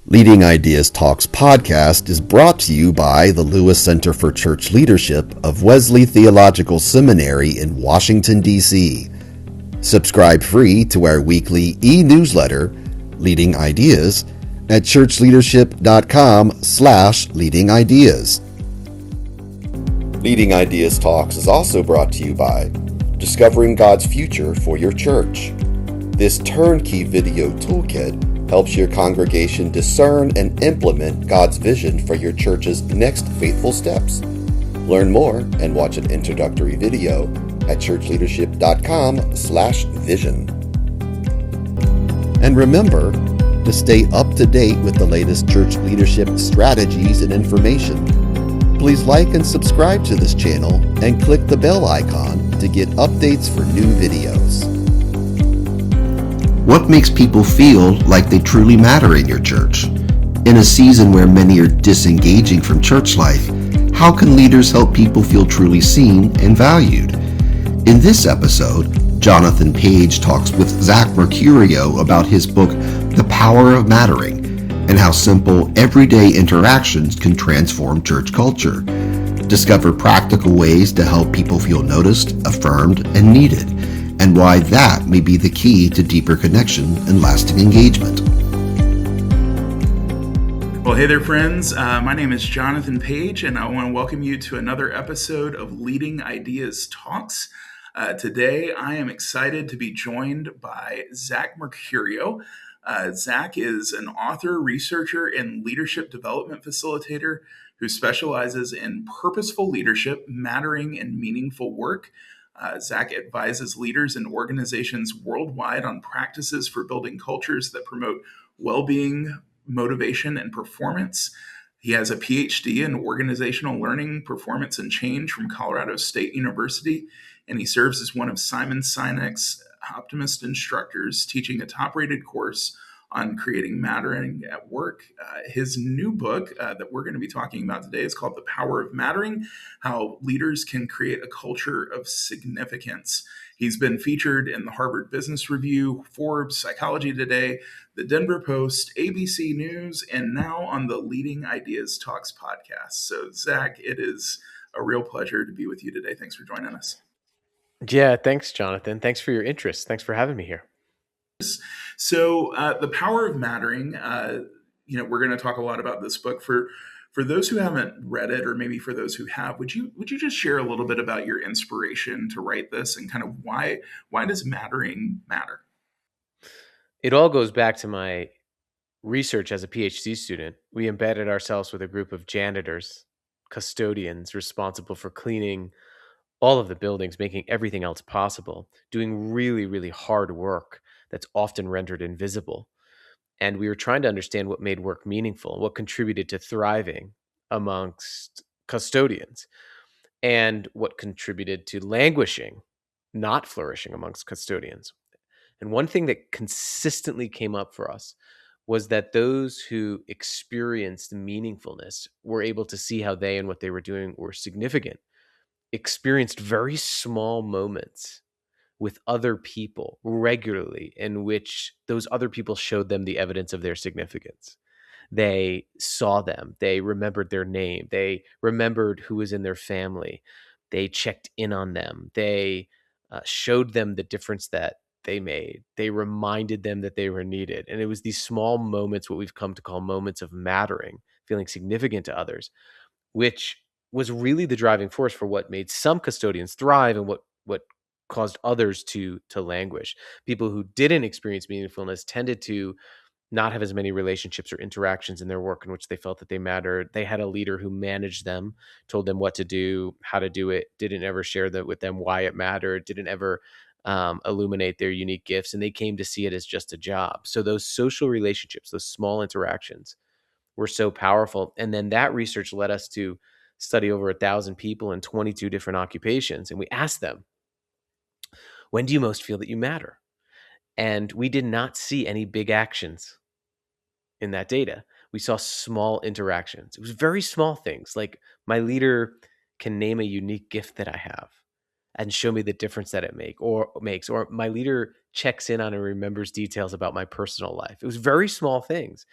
Leading Ideas Talks podcast is brought to you by the Lewis Center for Church Leadership of Wesley Theological Seminary in Washington, D.C. Subscribe free to our weekly e-newsletter, Leading Ideas, at churchleadership.com/leading ideas. Leading Ideas Talks is also brought to you by Discovering God's Future for Your Church. This turnkey video toolkit helps your congregation discern and implement God's vision for your church's next faithful steps. Learn more and watch an introductory video at churchleadership.com/vision. And remember to stay up to date with the latest church leadership strategies and information. Please like and subscribe to this channel and click the bell icon to get updates for new videos. What makes people feel like they truly matter in your church? In a season where many are disengaging from church life, how can leaders help people feel truly seen and valued? In this episode, Jonathan Page talks with Zach Mercurio about his book, The Power of Mattering, and how simple, everyday interactions can transform church culture. Discover practical ways to help people feel noticed, affirmed, and needed, and why that may be the key to deeper connection and lasting engagement. Well, hey there, friends. My name is Jonathan Page, and I want to welcome you to another episode of Leading Ideas Talks. Today, I am excited to be joined by Zach Mercurio. Zach is an author, researcher, and leadership development facilitator who specializes in purposeful leadership, mattering, and meaningful work. Zach advises leaders and organizations worldwide on practices for building cultures that promote well-being, motivation, and performance. He has a PhD in organizational learning, performance, and change from Colorado State University, and he serves as one of Simon Sinek's Optimist instructors, teaching a top-rated course on creating mattering at work. His new book that we're going to be talking about today is called The Power of Mattering: How Leaders Can Create a Culture of Significance. He's been featured in the Harvard Business Review, Forbes, Psychology Today, the Denver Post, ABC News, and now on the Leading Ideas Talks podcast. So, Zach, it is a real pleasure to be with you today. Thanks for joining us. Yeah, thanks, Jonathan. Thanks for your interest. Thanks for having me here. So, The Power of Mattering, we're going to talk a lot about this book. For those who haven't read it, or maybe for those who have, would you just share a little bit about your inspiration to write this, and kind of why does mattering matter? It all goes back to my research as a PhD student. We embedded ourselves with a group of janitors, custodians responsible for cleaning all of the buildings, making everything else possible, doing really, really hard work that's often rendered invisible. And we were trying to understand what made work meaningful, what contributed to thriving amongst custodians, and what contributed to languishing, not flourishing amongst custodians. And one thing that consistently came up for us was that those who experienced meaningfulness were able to see how they and what they were doing were significant, experienced very small moments with other people regularly in which those other people showed them the evidence of their significance. They saw them, they remembered their name, they remembered who was in their family, they checked in on them, they showed them the difference that they made, they reminded them that they were needed. And it was these small moments, what we've come to call moments of mattering, feeling significant to others, which was really the driving force for what made some custodians thrive and what caused others to languish. People who didn't experience meaningfulness tended to not have as many relationships or interactions in their work in which they felt that they mattered. They had a leader who managed them, told them what to do, how to do it, didn't ever share that with them why it mattered, didn't ever illuminate their unique gifts, and they came to see it as just a job. So those social relationships, those small interactions were so powerful. And then that research led us to study over 1,000 people in 22 different occupations. And we asked them, when do you most feel that you matter? And we did not see any big actions in that data. We saw small interactions. It was very small things, like my leader can name a unique gift that I have and show me the difference that it makes, or my leader checks in on and remembers details about my personal life. It was very small things.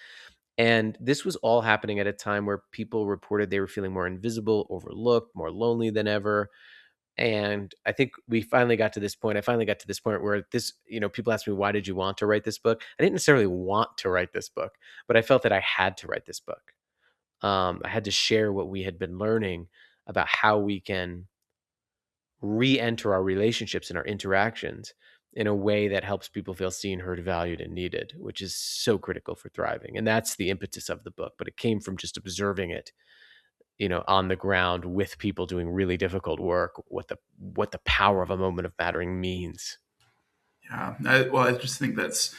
And this was all happening at a time where people reported they were feeling more invisible, overlooked, more lonely than ever. And I think we finally got to this point. I finally got to this point where people ask me, why did you want to write this book? I didn't necessarily want to write this book, but I felt that I had to write this book. I had to share what we had been learning about how we can re-enter our relationships and our interactions in a way that helps people feel seen, heard, valued, and needed, which is so critical for thriving. And that's the impetus of the book, but it came from just observing it, on the ground with people doing really difficult work, what the power of a moment of mattering means. Yeah, well, I just think that's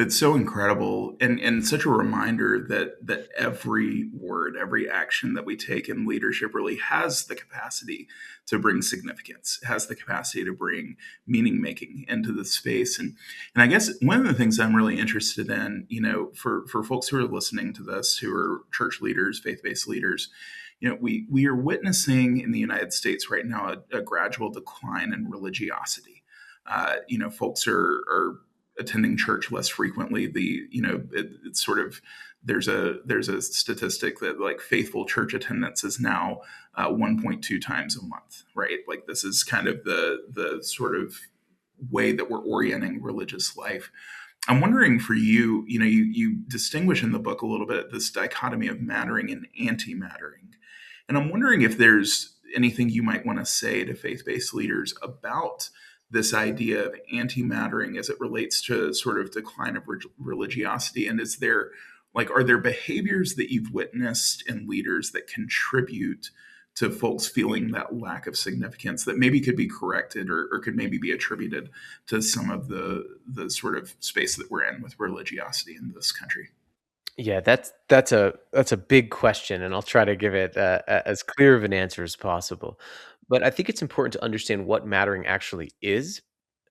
so incredible, and such a reminder that every word, every action that we take in leadership really has the capacity to bring significance, has the capacity to bring meaning making into the space. And I guess one of the things I'm really interested in, for folks who are listening to this, who are church leaders, faith based leaders, we are witnessing in the United States right now a gradual decline in religiosity. Folks are attending church less frequently. It's sort of there's a statistic that like faithful church attendance is now 1.2 times a month, right? Like this is kind of the sort of way that we're orienting religious life. I'm wondering for you, you distinguish in the book a little bit this dichotomy of mattering and anti-mattering. And I'm wondering if there's anything you might want to say to faith-based leaders about this idea of anti-mattering as it relates to sort of decline of religiosity. And are there behaviors that you've witnessed in leaders that contribute to folks feeling that lack of significance that maybe could be corrected or could maybe be attributed to some of the sort of space that we're in with religiosity in this country? Yeah, that's a big question, and I'll try to give it as clear of an answer as possible. But I think it's important to understand what mattering actually is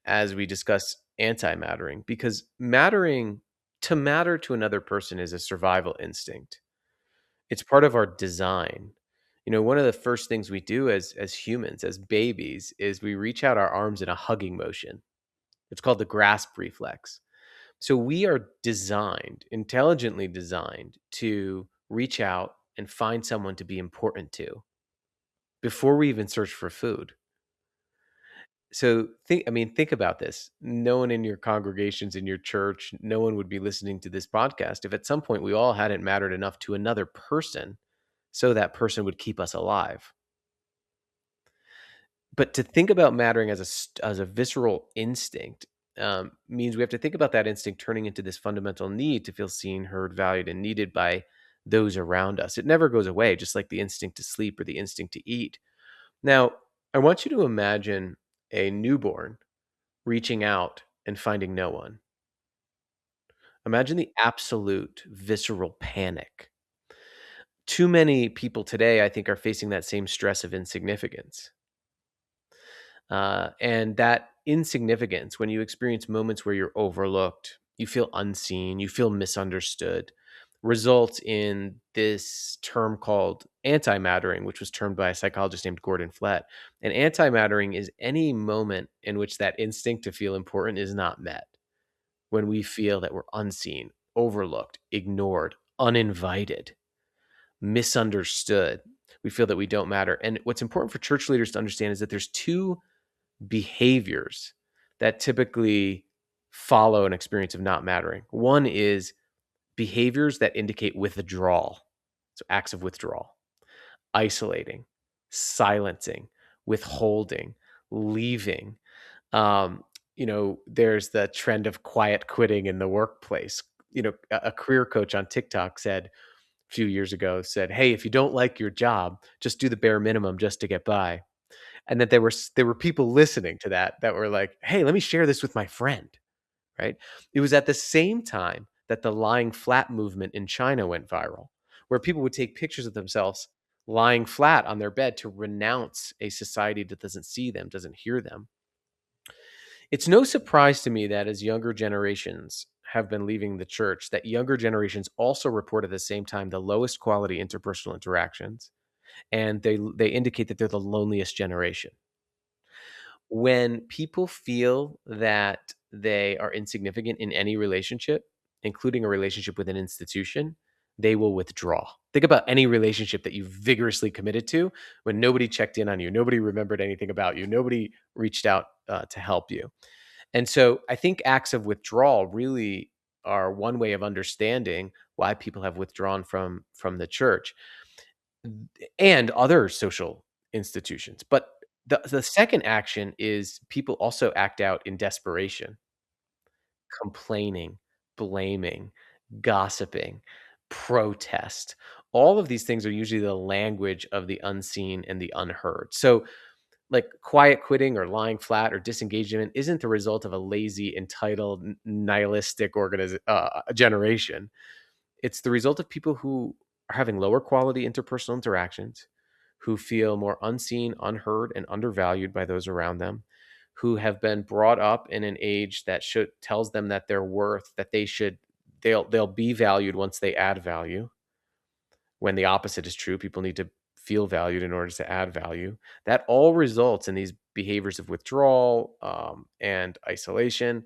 as we discuss anti-mattering, because to matter to another person is a survival instinct. It's part of our design. One of the first things we do as humans, as babies, is we reach out our arms in a hugging motion. It's called the grasp reflex. So we are intelligently designed to reach out and find someone to be important to before we even search for food. So think about this. No one in your congregations, in your church, no one would be listening to this podcast if at some point we all hadn't mattered enough to another person so that person would keep us alive. But to think about mattering as a visceral instinct means we have to think about that instinct turning into this fundamental need to feel seen, heard, valued, and needed by those around us. It never goes away, just like the instinct to sleep or the instinct to eat. Now, I want you to imagine a newborn reaching out and finding no one. Imagine the absolute visceral panic. Too many people today, I think, are facing that same stress of insignificance. And that insignificance, when you experience moments where you're overlooked, you feel unseen, you feel misunderstood, results in this term called antimattering, which was termed by a psychologist named Gordon Flett. And antimattering is any moment in which that instinct to feel important is not met, when we feel that we're unseen, overlooked, ignored, uninvited, misunderstood. We feel that we don't matter. And what's important for church leaders to understand is that there's two behaviors that typically follow an experience of not mattering. One is behaviors that indicate withdrawal. So acts of withdrawal, isolating, silencing, withholding, leaving. There's the trend of quiet quitting in the workplace. A career coach on TikTok said a few years ago, "Hey, if you don't like your job, just do the bare minimum just to get by." And that there were people listening to that were like, "Hey, let me share this with my friend," right? It was at the same time that the lying flat movement in China went viral, where people would take pictures of themselves lying flat on their bed to renounce a society that doesn't see them, doesn't hear them. It's no surprise to me that as younger generations have been leaving the church, that younger generations also report at the same time the lowest quality interpersonal interactions, and they indicate that they're the loneliest generation. When people feel that they are insignificant in any relationship, including a relationship with an institution, they will withdraw. Think about any relationship that you vigorously committed to when nobody checked in on you, nobody remembered anything about you, nobody reached out to help you. And so I think acts of withdrawal really are one way of understanding why people have withdrawn from the church and other social institutions. But the second action is people also act out in desperation, complaining, blaming, gossiping, protest. All of these things are usually the language of the unseen and the unheard. So, like quiet quitting or lying flat or disengagement isn't the result of a lazy, entitled, nihilistic generation. It's the result of people who are having lower quality interpersonal interactions, who feel more unseen, unheard, and undervalued by those around them, who have been brought up in an age that should tells them that they're worth, that they'll be valued once they add value, when the opposite is true. People need to feel valued in order to add value. That all results in these behaviors of withdrawal and isolation,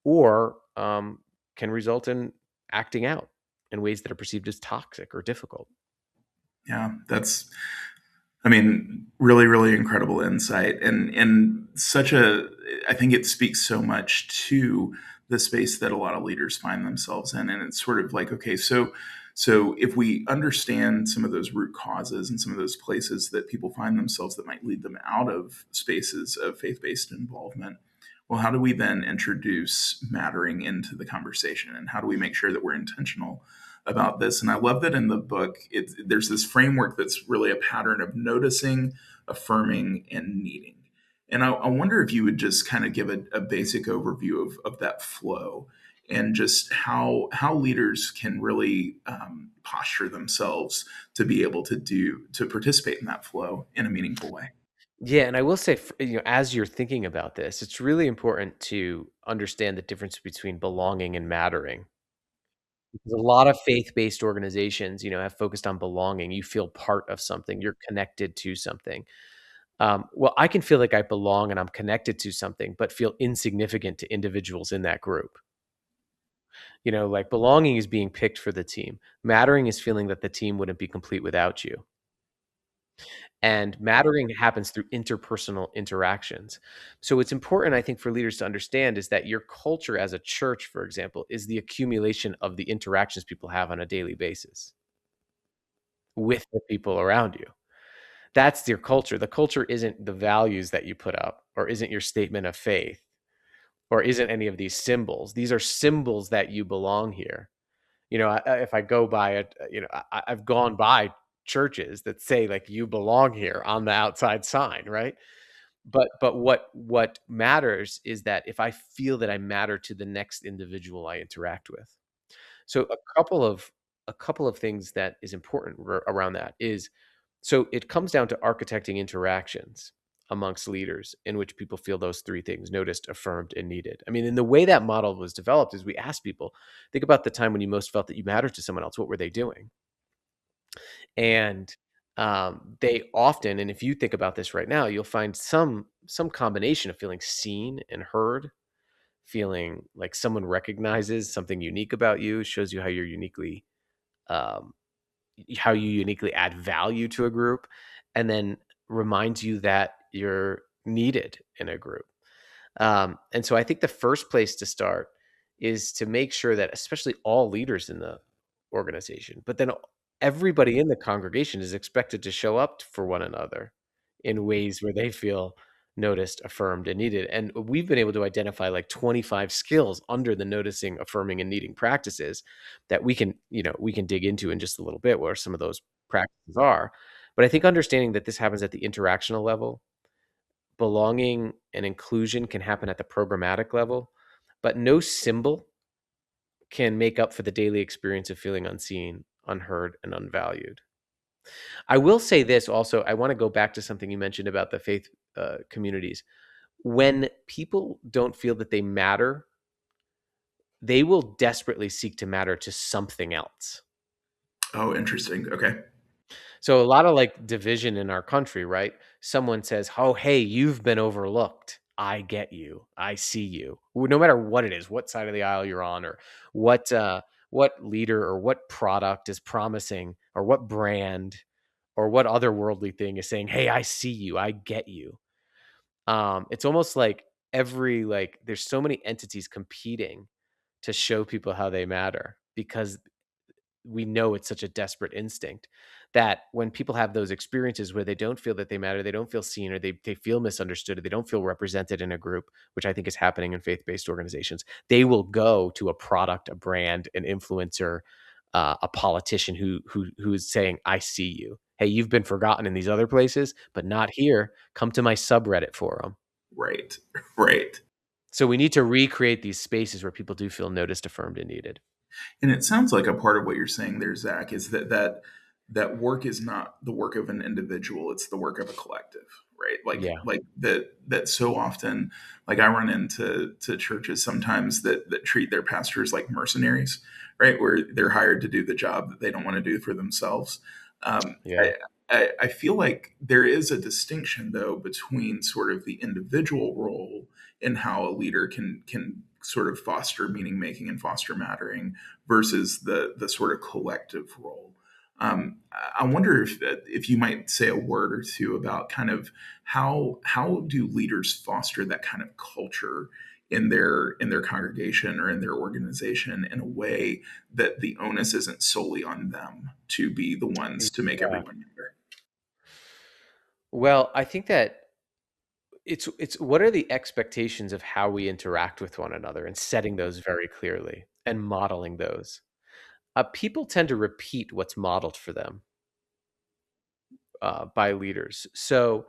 or can result in acting out in ways that are perceived as toxic or difficult. Yeah, that's, I mean, really, really incredible insight, and such a. I think it speaks so much to the space that a lot of leaders find themselves in, and it's sort of like, okay, so if we understand some of those root causes and some of those places that people find themselves that might lead them out of spaces of faith-based involvement, well, how do we then introduce mattering into the conversation, and how do we make sure that we're intentional about this? And I love that in the book, there's this framework that's really a pattern of noticing, affirming, and needing. And I wonder if you would just kind of give a basic overview of that flow, and just how leaders can really posture themselves to be able to participate in that flow in a meaningful way. Yeah, and I will say, as you're thinking about this, it's really important to understand the difference between belonging and mattering. Because a lot of faith-based organizations, have focused on belonging. You feel part of something. You're connected to something. Well, I can feel like I belong and I'm connected to something, but feel insignificant to individuals in that group. Like belonging is being picked for the team. Mattering is feeling that the team wouldn't be complete without you. And mattering happens through interpersonal interactions. So it's important, I think, for leaders to understand is that your culture as a church, for example, is the accumulation of the interactions people have on a daily basis with the people around you. That's your culture. The culture isn't the values that you put up, or isn't your statement of faith, or isn't any of these symbols. These are symbols that you belong here. If I go by it, I've gone by churches that say like you belong here on the outside sign, right? But what matters is that if I feel that I matter to the next individual I interact with. So a couple of things that is important around that is, so it comes down to architecting interactions amongst leaders in which people feel those three things: noticed, affirmed, and needed. I mean, in the way that model was developed is we asked people, think about the time when you most felt that you mattered to someone else. What were they doing? And they often, and if you think about this right now, you'll find some combination of feeling seen and heard, feeling like someone recognizes something unique about you, shows you um, how you uniquely add value to a group, and then reminds you that you're needed in a group. And so I think the first place to start is to make sure that, especially all leaders in the organization, but then everybody in the congregation is expected to show up for one another in ways where they feel noticed, affirmed, and needed. And we've been able to identify like 25 skills under the noticing, affirming, and needing practices that we can dig into in just a little bit where some of those practices are. But I think understanding that this happens at the interactional level, belonging and inclusion can happen at the programmatic level, but no symbol can make up for the daily experience of feeling unseen, unheard, and unvalued. I will say this also. I want to go back to something you mentioned about the faith communities. When people don't feel that they matter, they will desperately seek to matter to something else. Oh, interesting. Okay. So a lot of like division in our country, right? Someone says, "Oh, hey, you've been overlooked. I get you. I see you." No matter what it is, what side of the aisle you're on, or what what leader or what product is promising, or what brand or what otherworldly thing is saying, "Hey, I see you, I get you." It's almost like there's so many entities competing to show people how they matter, because we know it's such a desperate instinct that when people have those experiences where they don't feel that they matter, they don't feel seen, or they feel misunderstood, or they don't feel represented in a group, which I think is happening in faith-based organizations, they will go to a product, a brand, an influencer, a politician who is saying, "I see you. Hey, you've been forgotten in these other places, but not here. Come to my subreddit forum." Right. Right. So we need to recreate these spaces where people do feel noticed, affirmed, and needed. And it sounds like a part of what you're saying there, Zach, is that work is not the work of an individual; it's the work of a collective, right? Yeah. That so often, like I run into churches sometimes that treat their pastors like mercenaries, right? Where they're hired to do the job that they don't want to do for themselves. Um, Yeah. I, I feel like there is a distinction though between sort of the individual role and how a leader can sort of foster meaning making and foster mattering versus the sort of collective role. I wonder if you might say a word or two about kind of how do leaders foster that kind of culture in their congregation or in their organization in a way that the onus isn't solely on them to be the ones to make Yeah. everyone better. Well, I think that it's what are the expectations of how we interact with one another, and setting those very clearly and modeling those. People tend to repeat what's modeled for them by leaders. So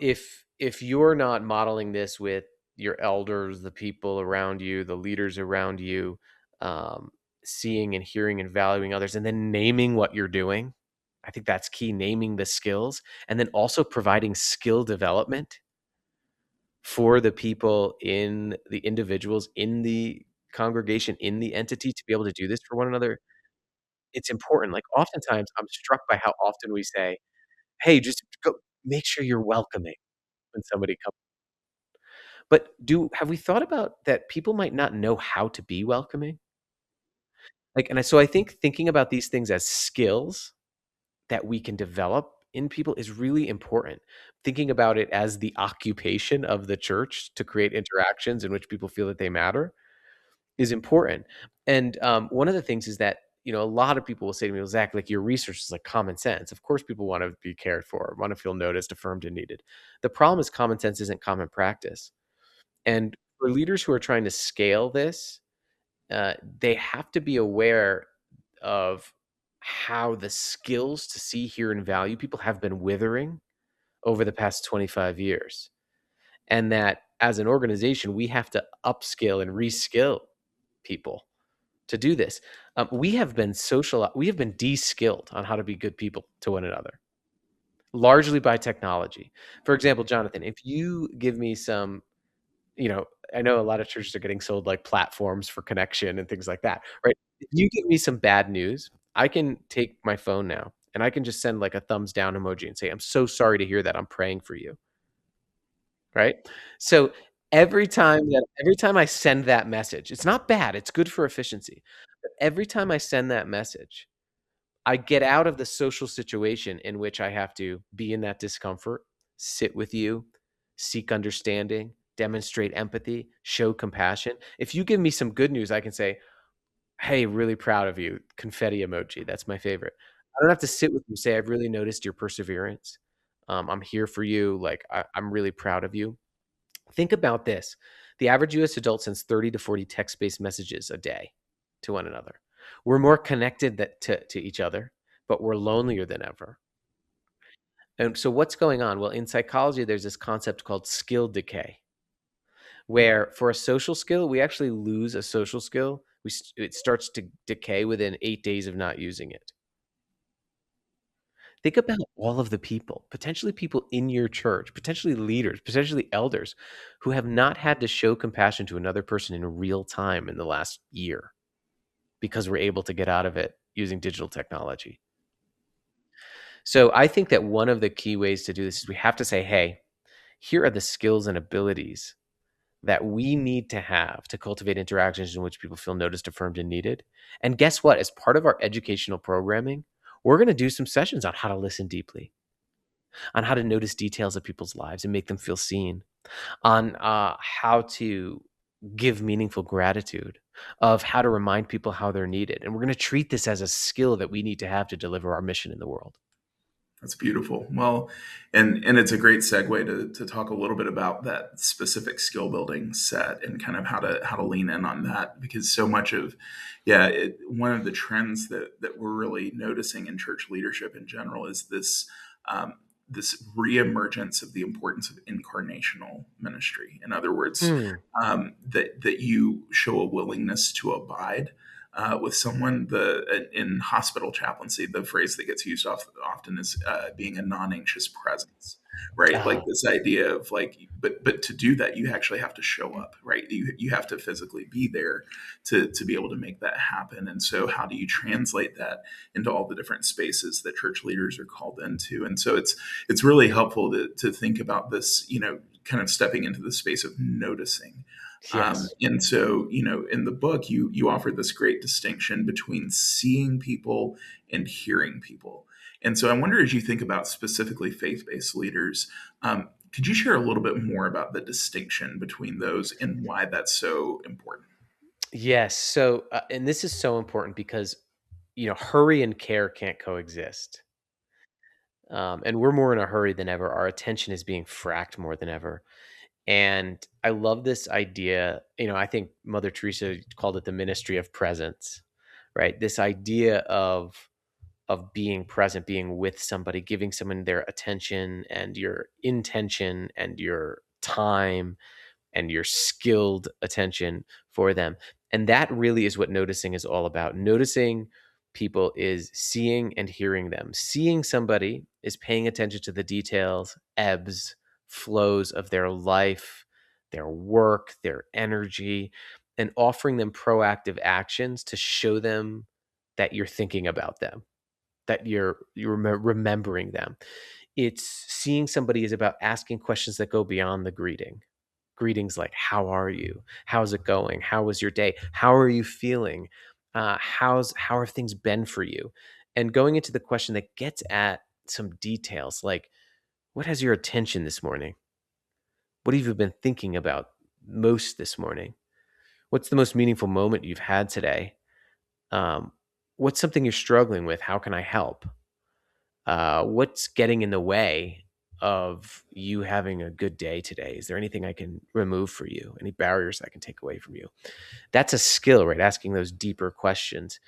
if you're not modeling this with your elders, the people around you, the leaders around you, um, seeing and hearing and valuing others, and then naming what you're doing, I think that's key. Naming the skills, and then also providing skill development for the people, in the individuals in the congregation, in the entity, to be able to do this for one another. It's important. Like, oftentimes, I'm struck by how often we say, "Hey, just go make sure you're welcoming when somebody comes." But do have we thought about that people might not know how to be welcoming? Like, so I think thinking about these things as skills that we can develop in people is really important. Thinking about it as the occupation of the church to create interactions in which people feel that they matter is important. And one of the things is that, a lot of people will say to me, "Well, Zach, like, your research is like common sense. Of course, people want to be cared for, want to feel noticed, affirmed, and needed." The problem is common sense isn't common practice. And for leaders who are trying to scale this, they have to be aware of how the skills to see, hear, and value people have been withering over the past 25 years. And that as an organization, we have to upskill and reskill people to do this. We have been de-skilled on how to be good people to one another, largely by technology. For example, Jonathan, if you give me some, you know, I know a lot of churches are getting sold like platforms for connection and things like that, right? If you give me some bad news, I can take my phone now and I can just send like a thumbs down emoji and say, "I'm so sorry to hear that. I'm praying for you." Right? So every time I send that message, it's not bad, it's good for efficiency. But every time I send that message, I get out of the social situation in which I have to be in that discomfort, sit with you, seek understanding, demonstrate empathy, show compassion. If you give me some good news, I can say, "Hey, really proud of you." Confetti emoji, that's my favorite. I don't have to sit with you and say, "I've really noticed your perseverance. I'm here for you. Like, I'm really proud of you." Think about this. The average US adult sends 30 to 40 text-based messages a day to one another. We're more connected to each other, but we're lonelier than ever. And so what's going on? Well, in psychology, there's this concept called skill decay, where for a social skill, we actually lose a social skill. It starts to decay within 8 days of not using it. Think about all of the people, potentially people in your church, potentially leaders, potentially elders, who have not had to show compassion to another person in real time in the last year because we're able to get out of it using digital technology. So I think that one of the key ways to do this is we have to say, "Hey, here are the skills and abilities that we need to have to cultivate interactions in which people feel noticed, affirmed, and needed. And guess what? As part of our educational programming, we're going to do some sessions on how to listen deeply, on how to notice details of people's lives and make them feel seen, on how to give meaningful gratitude, of how to remind people how they're needed. And we're going to treat this as a skill that we need to have to deliver our mission in the world. That's beautiful. Well, and it's a great segue to talk a little bit about that specific skill building set and kind of how to lean in on that, because so much of, one of the trends that we're really noticing in church leadership in general is um, this reemergence of the importance of incarnational ministry. In other words, Hmm. that you show a willingness to abide with someone. In hospital chaplaincy, the phrase that gets used often is being a non-anxious presence, right? Like Ah, this idea of like, but to do that, you actually have to show up, right? You have to physically be there to be able to make that happen. And so, how do you translate that into all the different spaces that church leaders are called into? And so, it's really helpful to think about this, kind of stepping into the space of noticing. yes. And so, in the book, you offer this great distinction between seeing people and hearing people. And so, I wonder, as you think about specifically faith-based leaders, could you share a little bit more about the distinction between those and why that's so important? Yes. So, and this is so important because, hurry and care can't coexist. And we're more in a hurry than ever. Our attention is being fracked more than ever. And I love this idea. I think Mother Teresa called it the ministry of presence, right? This idea of being present, being with somebody, giving someone their attention and your intention and your time and your skilled attention for them. And that really is what noticing is all about. Noticing people is seeing and hearing them. Seeing somebody is paying attention to the details, ebbs, flows of their life, their work, their energy, and offering them proactive actions to show them that you're thinking about them, that you're remembering them. It's seeing somebody is about asking questions that go beyond the greeting. Greetings like, "How are you? How's it going? How was your day? How are you feeling? How have things been for you?" And going into the question that gets at some details like, "What has your attention this morning? What have you been thinking about most this morning? What's the most meaningful moment you've had today? Um, what's something you're struggling with? How can I help? What's getting in the way of you having a good day today? Is there anything I can remove for you? Any barriers I can take away from you?" That's a skill, right? Asking those deeper questions.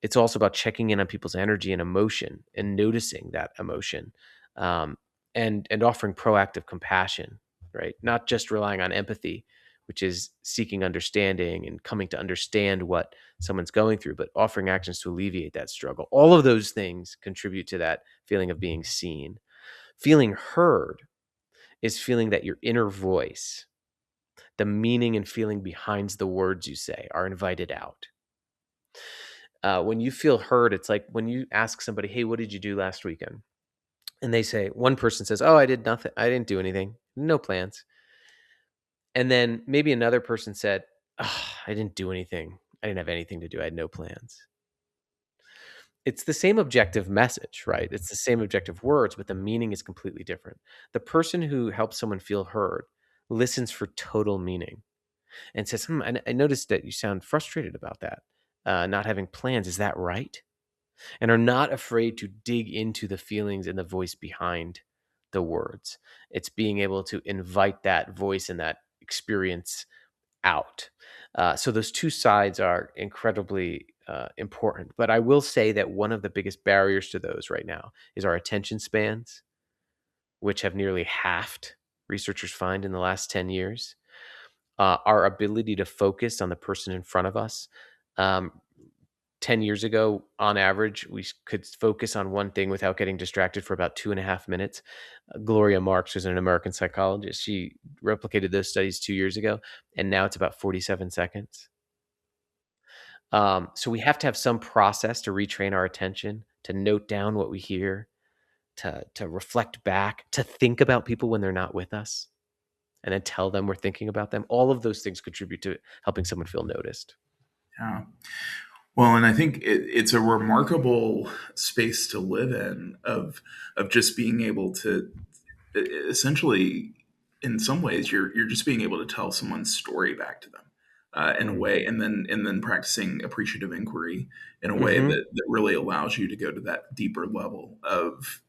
It's also about checking in on people's energy and emotion and noticing that emotion, um, and offering proactive compassion, right? Not just relying on empathy, which is seeking understanding and coming to understand what someone's going through, but offering actions to alleviate that struggle. All of those things contribute to that feeling of being seen. Feeling heard is feeling that your inner voice, the meaning and feeling behind the words you say, are invited out. When you feel heard, it's like when you ask somebody, "Hey, what did you do last weekend?" And they say, one person says, "Oh, I did nothing. I didn't do anything. No plans." And then maybe another person said, "Oh, I didn't do anything. I didn't have anything to do. I had no plans." It's the same objective message, right? It's the same objective words, but the meaning is completely different. The person who helps someone feel heard listens for total meaning and says, I noticed that you sound frustrated about that, not having plans. Is that right?" And are not afraid to dig into the feelings and the voice behind the words. It's being able to invite that voice and that experience out. So those two sides are incredibly important. But I will say that one of the biggest barriers to those right now is our attention spans, which have nearly halved, researchers find, in the last 10 years. Our ability to focus on the person in front of us. Um, 10 years ago, on average, we could focus on one thing without getting distracted for about 2.5 minutes. Gloria Marx was an American psychologist. She replicated those studies 2 years ago, and now it's about 47 seconds. So we have to have some process to retrain our attention, to note down what we hear, to reflect back, to think about people when they're not with us, and then tell them we're thinking about them. All of those things contribute to helping someone feel noticed. Yeah. Well, and I think it's a remarkable space to live in of just being able to essentially, in some ways, you're just being able to tell someone's story back to them in a Mm. way, and then practicing appreciative inquiry in a way Mhm. that really allows you to go to that deeper level of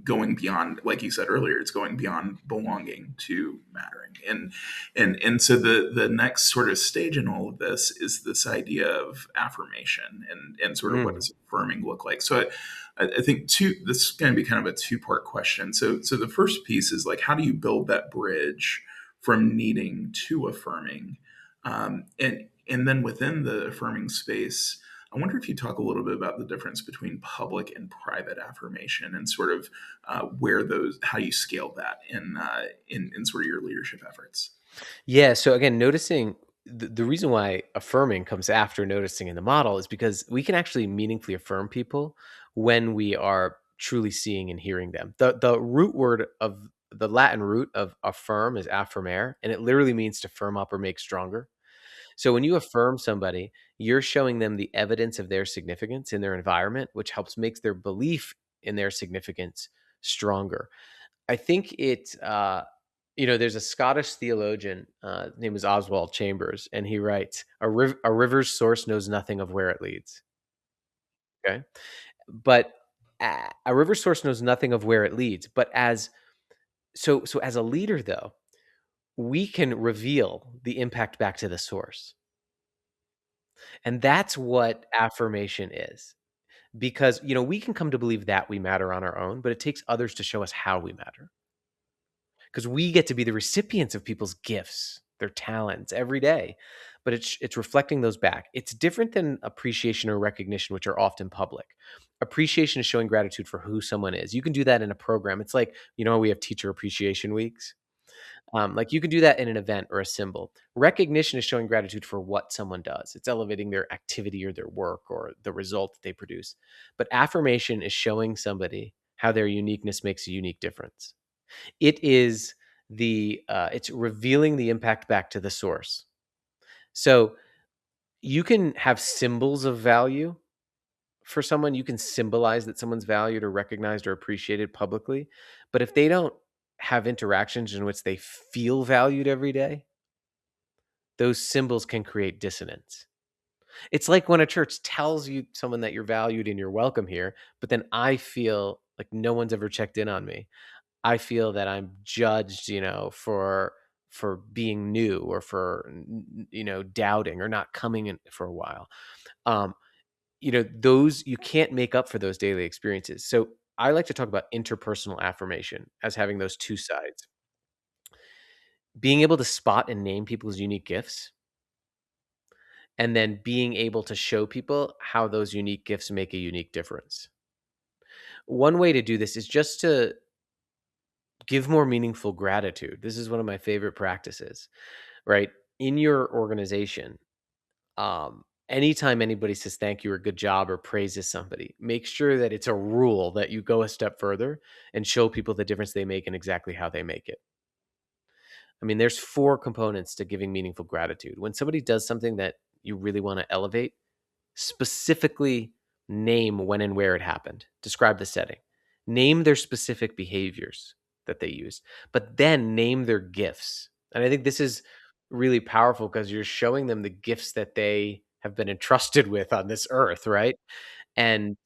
going beyond, like you said earlier, it's going beyond belonging to mattering. And so the next sort of stage in all of this is this idea of affirmation and sort of what Mm. does affirming look like. So I think this is going to be kind of a two-part question. So the first piece is like, how do you build that bridge from needing to affirming? And then within the affirming space, I wonder if you talk a little bit about the difference between public and private affirmation, and sort of how you scale that in sort of your leadership efforts. Yeah. So again, noticing the reason why affirming comes after noticing in the model is because we can actually meaningfully affirm people when we are truly seeing and hearing them. The root word of the Latin root of affirm is affirmare, and it literally means to firm up or make stronger. So when you affirm somebody, you're showing them the evidence of their significance in their environment, which helps makes their belief in their significance stronger. I think there's a Scottish theologian, his name is Oswald Chambers, and he writes, a river's source knows nothing of where it leads. Okay. But a river source knows nothing of where it leads. But so as a leader, though, we can reveal the impact back to the source. And that's what affirmation is. Because, we can come to believe that we matter on our own, but it takes others to show us how we matter. Because we get to be the recipients of people's gifts, their talents every day. But it's reflecting those back. It's different than appreciation or recognition, which are often public. Appreciation is showing gratitude for who someone is. You can do that in a program. It's like, we have teacher appreciation weeks. Like you can do that in an event or a symbol. Recognition is showing gratitude for what someone does. It's elevating their activity or their work or the result that they produce. But affirmation is showing somebody how their uniqueness makes a unique difference. It is it's revealing the impact back to the source. So you can have symbols of value for someone. You can symbolize that someone's valued or recognized or appreciated publicly. But if they don't have interactions in which they feel valued every day, those symbols can create dissonance. It's like when a church tells you someone that you're valued and you're welcome here, but then I feel like no one's ever checked in on me. I feel that I'm judged, for being new or for doubting or not coming in for a while. Um, those you can't make up for those daily experiences. So I like to talk about interpersonal affirmation as having those two sides. Being able to spot and name people's unique gifts, and then being able to show people how those unique gifts make a unique difference. One way to do this is just to give more meaningful gratitude. This is one of my favorite practices, right? In your organization, anytime anybody says thank you or good job or praises somebody, make sure that it's a rule that you go a step further and show people the difference they make and exactly how they make it. I mean, there's 4 components to giving meaningful gratitude. When somebody does something that you really want to elevate, specifically name when and where it happened. Describe the setting. Name their specific behaviors that they use, but then name their gifts. And I think this is really powerful because you're showing them the gifts that they have been entrusted with on this earth, right? And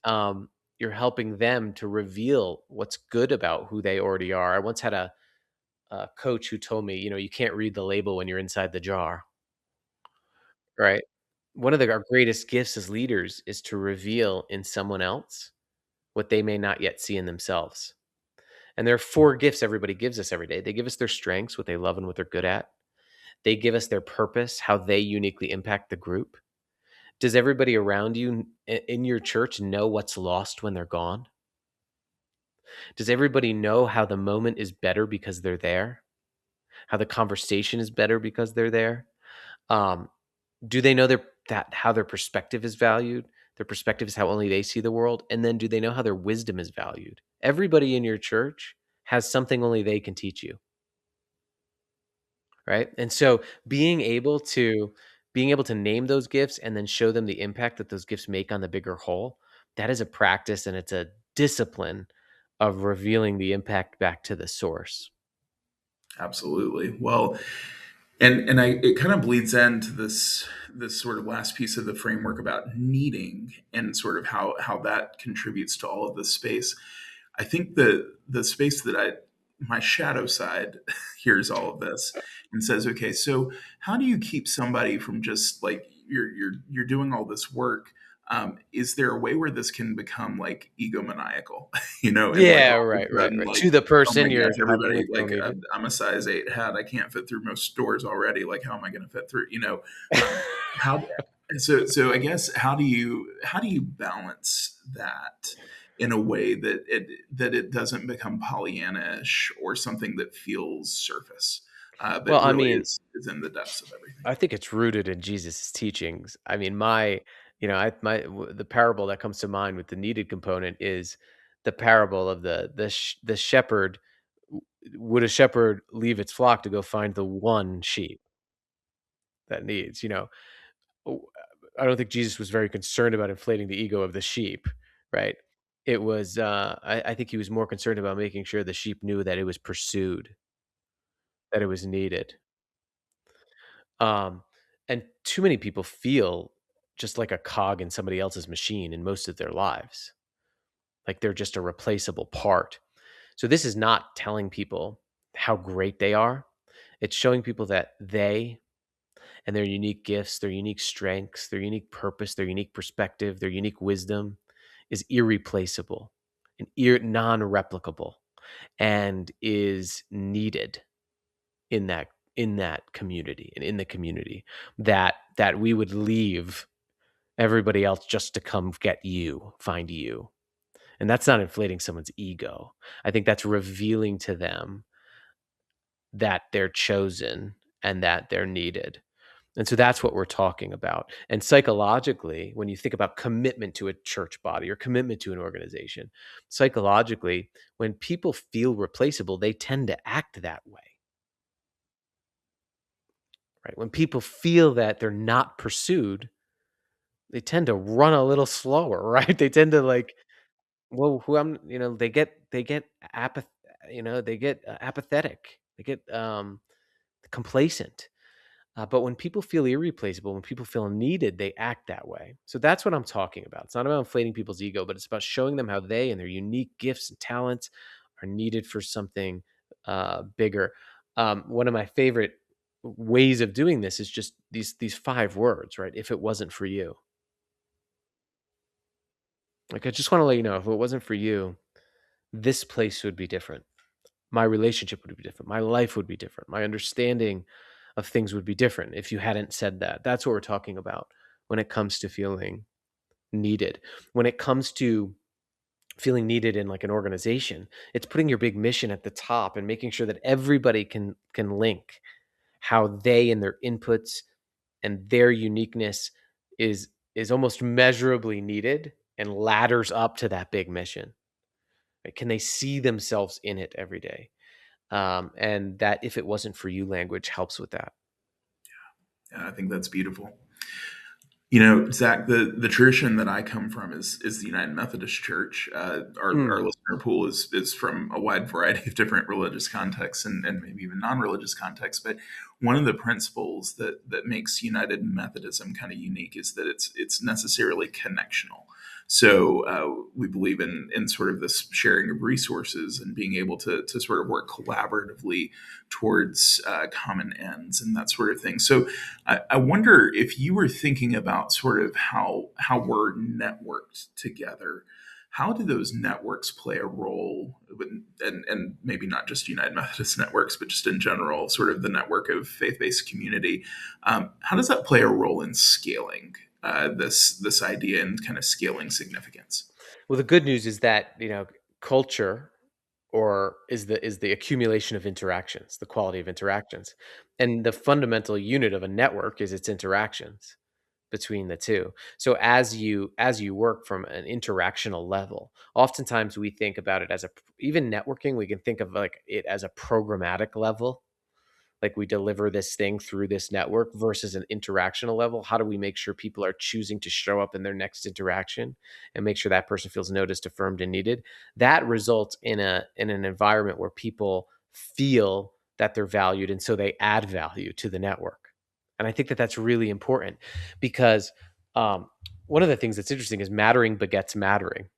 you're helping them to reveal what's good about who they already are. I once had a coach who told me, you can't read the label when you're inside the jar, right? One of our greatest gifts as leaders is to reveal in someone else what they may not yet see in themselves. And there are 4 gifts everybody gives us every day. They give us their strengths, what they love and what they're good at. They give us their purpose, how they uniquely impact the group. Does everybody around you in your church know what's lost when they're gone? Does everybody know how the moment is better because they're there? How the conversation is better because they're there? Um, Do they know that how their perspective is valued? Their perspective is how only they see the world. And then do they know how their wisdom is valued? Everybody in your church has something only they can teach you. right? And so being able to name those gifts and then show them the impact that those gifts make on the bigger whole, that is a practice and it's a discipline of revealing the impact back to the source. Absolutely. Well, and it kind of bleeds into this sort of last piece of the framework about needing and sort of how that contributes to all of this space. I think the space that my shadow side hears all of this and says, okay, so how do you keep somebody from just like you're doing all this work? Is there a way where this can become like egomaniacal, and like Yeah, all of right, a right, sudden right. like, To the oh my person you're gosh, helping everybody them feel like needed. I'm a size 8 hat, I can't fit through most stores already. Like, how am I going to fit through? Um, how so I guess how do you balance that in a way that it doesn't become Pollyannish or something that feels surface, but Well, I really mean, is in the depths of everything. I think it's rooted in Jesus' teachings. I mean, my, you know, I my w the parable that comes to mind with the needed component is the parable of the shepherd. W Would a shepherd leave its flock to go find the one sheep that needs, w I don't think Jesus was very concerned about inflating the ego of the sheep, right? It was, I think he was more concerned about making sure the sheep knew that it was pursued, that it was needed. Um, and too many people feel just like a cog in somebody else's machine in most of their lives, like they're just a replaceable part. So this is not telling people how great they are. It's showing people that they and their unique gifts, their unique strengths, their unique purpose, their unique perspective, their unique wisdom is irreplaceable and non-replicable and is needed in that community and in the community that we would leave everybody else just to come get you, find you. And that's not inflating someone's ego. I think that's revealing to them that they're chosen and that they're needed. And so that's what we're talking about. And psychologically, when you think about commitment to a church body or commitment to an organization, psychologically, when people feel replaceable, they tend to act that way, right? When people feel that they're not pursued, they tend to run a little slower, right? They tend to like, well, who I'm, they get apathetic. They get complacent. But when people feel irreplaceable, when people feel needed, they act that way. So that's what I'm talking about. It's not about inflating people's ego, but it's about showing them how they and their unique gifts and talents are needed for something bigger. One of my favorite ways of doing this is just these 5 words, right? If it wasn't for you, like I just want to let you know, if it wasn't for you, this place would be different. My relationship would be different. My life would be different. My understanding of things would be different if you hadn't said that. That's what we're talking about when it comes to feeling needed. When it comes to feeling needed in like an organization, it's putting your big mission at the top and making sure that everybody can link how they and their inputs and their uniqueness is almost measurably needed and ladders up to that big mission. Right? Can they see themselves in it every day? And that if it wasn't for you language helps with that. Yeah, I think that's beautiful. Zach, the tradition that I come from is the United Methodist Church. Our Mm. listener pool is from a wide variety of different religious contexts and maybe even non-religious contexts. But one of the principles that makes United Methodism kind of unique is that it's necessarily connectional. So we believe in sort of this sharing of resources and being able to sort of work collaboratively towards common ends and that sort of thing. So I wonder if you were thinking about sort of how we're networked together. How do those networks play a role, and maybe not just United Methodist networks, but just in general, sort of the network of faith-based community? How does that play a role in scaling this idea and kind of scaling significance? Well, the good news is that culture or is the accumulation of interactions, the quality of interactions, and the fundamental unit of a network is its interactions between the two. So as you work from an interactional level, oftentimes we think about it as even networking. We can think of like it as a programmatic level, like we deliver this thing through this network versus an interactional level. How do we make sure people are choosing to show up in their next interaction and make sure that person feels noticed, affirmed, and needed? That results in an environment where people feel that they're valued, and so they add value to the network. And I think that that's really important because one of the things that's interesting is mattering begets mattering.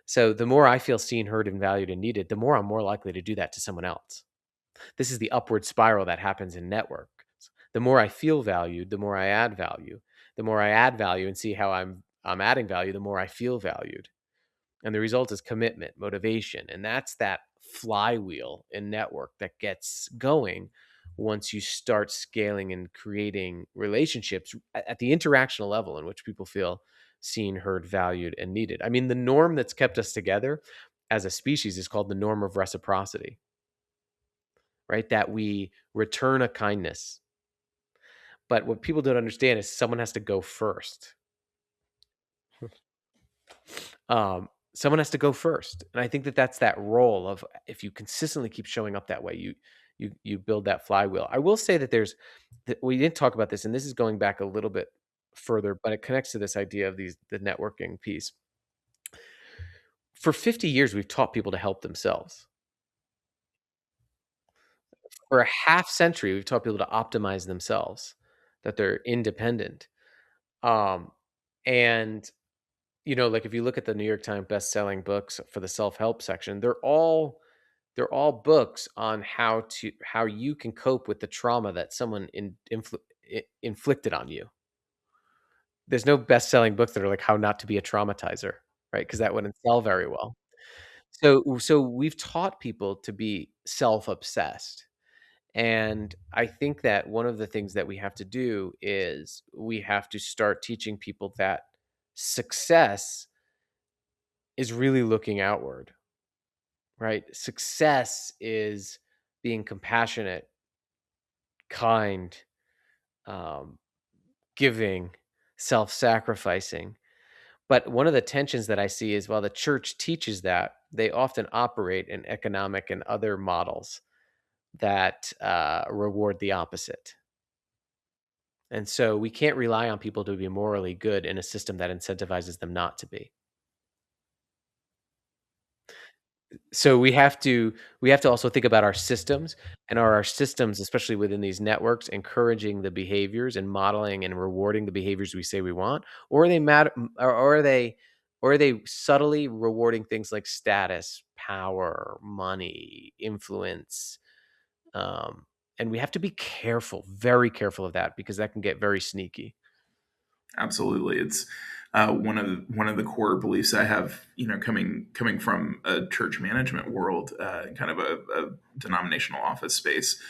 So the more I feel seen, heard, and valued and needed, the more I'm more likely to do that to someone else. This is the upward spiral that happens in networks. The more I feel valued, the more I add value. The more I add value and see how I'm adding value, the more I feel valued. And the result is commitment, motivation, and that's that flywheel in network that gets going once you start scaling and creating relationships at the interactional level in which people feel seen, heard, valued, and needed. I mean, the norm that's kept us together as a species is called the norm of reciprocity, right? That we return a kindness. But what people don't understand is someone has to go first. Someone has to go first, and I think that that's that role of if you consistently keep showing up that way, you build that flywheel. I will say that there's that we didn't talk about this, and this is going back a little bit further, but it connects to this idea of the networking piece. For 50 years, we've taught people to help themselves. For a half century, we've taught people to optimize themselves, that they're independent. Um, and like if you look at the New York Times best-selling books for the self-help section, they're all books on how you can cope with the trauma that someone inflicted on you. There's no best-selling books that are like how not to be a traumatizer, right? Because that wouldn't sell very well. So we've taught people to be self-obsessed. And I think that one of the things that we have to do is we have to start teaching people that success is really looking outward, right? Success is being compassionate, kind, um, giving, self sacrificing. But one of the tensions that I see is while the church teaches that, they often operate in economic and other models that reward the opposite. And so we can't rely on people to be morally good in a system that incentivizes them not to be. So we have to also think about our systems, and are our systems, especially within these networks, encouraging the behaviors and modeling and rewarding the behaviors we say we want, or are they or are they subtly rewarding things like status, power, money, influence? Um, and we have to be careful, very careful of that, because that can get very sneaky. Absolutely, it's one of the core beliefs I have. Coming from a church management world, kind of a denominational office space.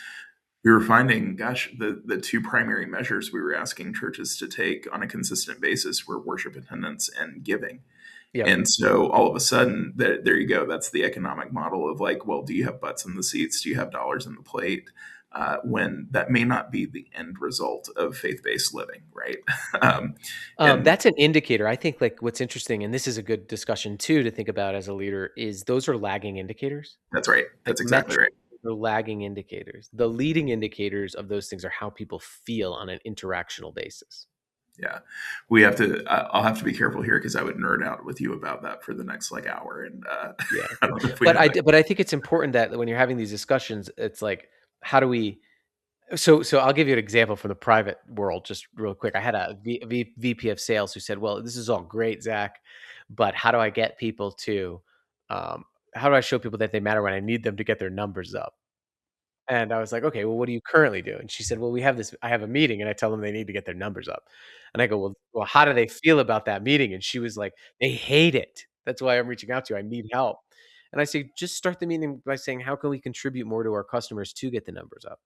We were finding, gosh, the two primary measures we were asking churches to take on a consistent basis were worship attendance and giving. Yep. And so all of a sudden, there you go. That's the economic model of like, well, do you have butts in the seats? Do you have dollars in the plate? When that may not be the end result of faith-based living, right? um, and That's an indicator. I think like what's interesting, and this is a good discussion too to think about as a leader, is those are lagging indicators. that's right. Like That's exactly metrics right. are lagging indicators. The leading indicators of those things are how people feel on an interactional basis. Yeah, we have to. I'll have to be careful here because I would nerd out with you about that for the next like hour, and Yeah. I don't know if we But have I that. d but I think it's important that when you're having these discussions, it's like, how do we so I'll give you an example from the private world just real quick. I had a VP of sales who said, "Well, this is all great, Zach, but how do I get people to, um how do I show people that they matter when I need them to get their numbers up?" And I was like, "Okay, well, what do you currently do?" And she said, "Well, I have a meeting and I tell them they need to get their numbers up." And I go, "Well, how do they feel about that meeting?" And she was like, "They hate it. That's why I'm reaching out to you. I need help." And I say, "Just start the meeting by saying, how can we contribute more to our customers to get the numbers up?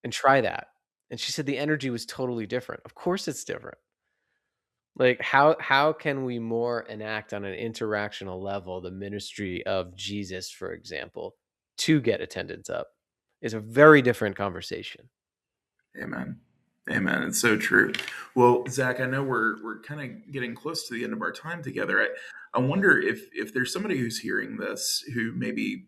And try that." And she said the energy was totally different. Of course it's different. Like how can we more enact on an interactional level the ministry of Jesus, for example, to get attendance up? Is a very different conversation. Amen. Amen. It's so true. Well, Zach, I know we're kind of getting close to the end of our time together. I wonder if there's somebody who's hearing this who maybe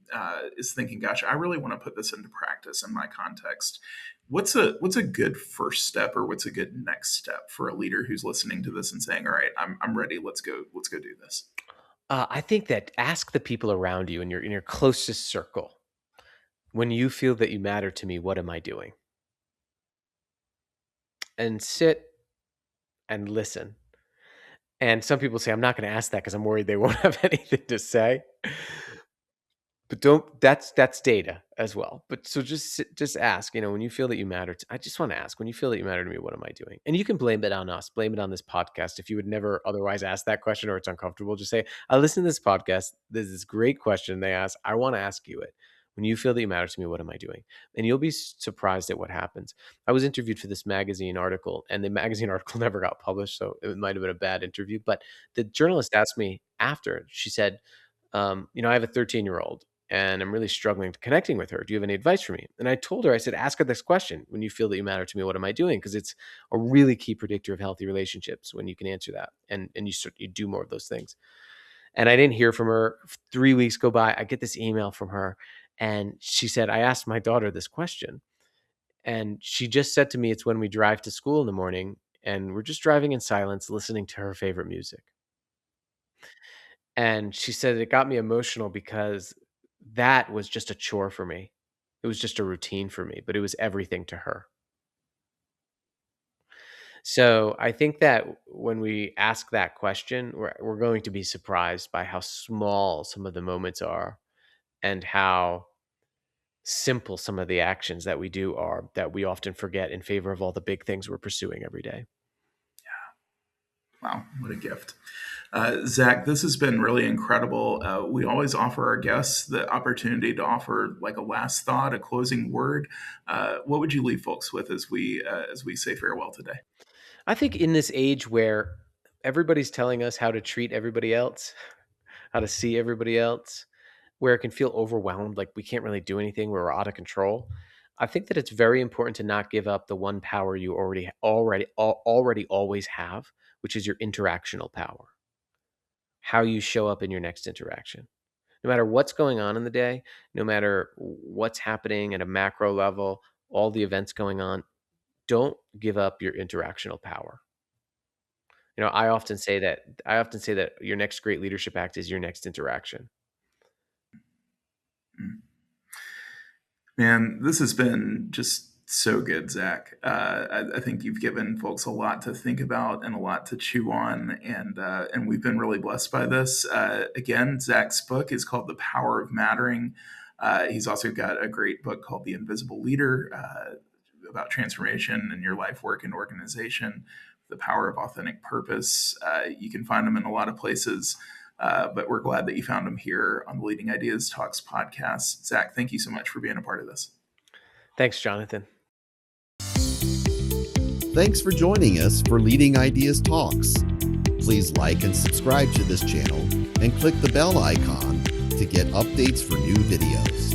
is thinking, "Gosh, I really want to put this into practice in my context." What's a good first step, or what's a good next step for a leader who's listening to this and saying, "All right, I'm ready. Let's go do this." I think that ask the people around you in your closest circle, when you feel that you matter to me, what am I doing? And sit and listen. And some people say, I'm not going to ask that because I'm worried they won't have anything to say. But don't that's data as well. But so just ask, when you feel that you matter I just want to ask, when you feel that you matter to me, what am I doing? And you can blame it on us, blame it on this podcast. If you would never otherwise ask that question or it's uncomfortable, just say, I listen to this podcast. There's this great question they ask. I want to ask you it. When you feel that you matter to me, what am I doing? And you'll be surprised at what happens. I was interviewed for this magazine article, and the magazine article never got published, so it might have been a bad interview. But the journalist asked me after, she said, I have a 13-year-old and I'm really struggling connecting with her. Do you have any advice for me? And I told her, I said, ask her this question. When you feel that you matter to me, what am I doing? Because it's a really key predictor of healthy relationships when you can answer that. And you do more of those things. And I didn't hear from her. 3 weeks go by. I get this email from her. And she said, I asked my daughter this question. And she just said to me, it's when we drive to school in the morning and we're just driving in silence, listening to her favorite music. And she said it got me emotional because that was just a chore for me. It was just a routine for me, but it was everything to her. So I think that when we ask that question, we're going to be surprised by how small some of the moments are and how simple some of the actions that we do are that we often forget in favor of all the big things we're pursuing every day. Wow, what a gift. Zach, this has been really incredible. We always offer our guests the opportunity to offer like a last thought, a closing word. What would you leave folks with as we say farewell today? I think in this age where everybody's telling us how to treat everybody else, how to see everybody else, where it can feel overwhelmed, like we can't really do anything, we're out of control. I think that it's very important to not give up the one power you already always have, which is your interactional power. How you show up in your next interaction. No matter what's going on in the day, no matter what's happening at a macro level, all the events going on, don't give up your interactional power. I often say that your next great leadership act is your next interaction. Man, this has been just so good, Zach. I think you've given folks a lot to think about and a lot to chew on, and we've been really blessed by this. Again, Zach's book is called The Power of Mattering. He's also got a great book called The Invisible Leader, about transformation in your life, work, and organization. The Power of Authentic Purpose. You can find them in a lot of places. But we're glad that you found him here on the Leading Ideas Talks podcast. Zach, thank you so much for being a part of this. Thanks, Jonathan. Thanks for joining us for Leading Ideas Talks. Please like and subscribe to this channel and click the bell icon to get updates for new videos.